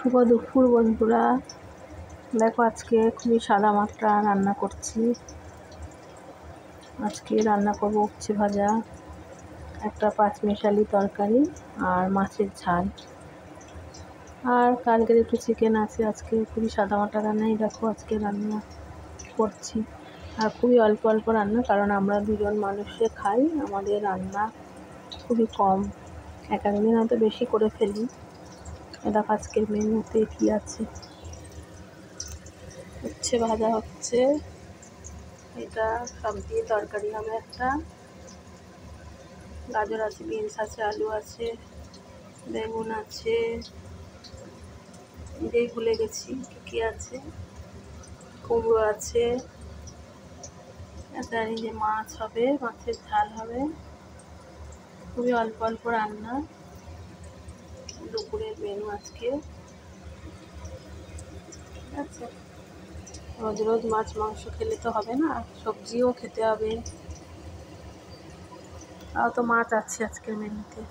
শুভ দুপুর বন্ধুরা। দেখো আজকে খুবই সাদামাটা রান্না করছি। আজকে রান্না করব উচ্ছে ভাজা, একটা পাঁচমিশালি তরকারি আর মাছের ঝাল, আর কালকের একটু চিকেন আছে। আজকে খুবই সাদামাটা রান্নাই দেখো আজকে রান্না করছি, আর খুবই অল্প অল্প রান্না, কারণ আমরা দুজন মানুষে খাই, আমাদের রান্না খুবই কম, এক একদিন হয়তো বেশি করে ফেলি। এটা আজকের মেনুতে কি আছে, উচ্ছে ভাজা হচ্ছে, এটা সব দিয়ে তরকারি হবে, একটা গাজর আছে, বিনস আছে, আলু আছে, বেগুন আছে, এটাই ভুলে গেছি কী আছে, কুমড়ো আছে, জানি যে মাছ হবে, মাছের ঝাল হবে। খুবই অল্প অল্প রান্না দুপুরের মেনু আজকে। ঠিক আছে, রোজ রোজ মাছ মাংস খেলে তো হবে না, সবজিও খেতে হবে। তাও তো মাছ আছে আজকের মেনুতে।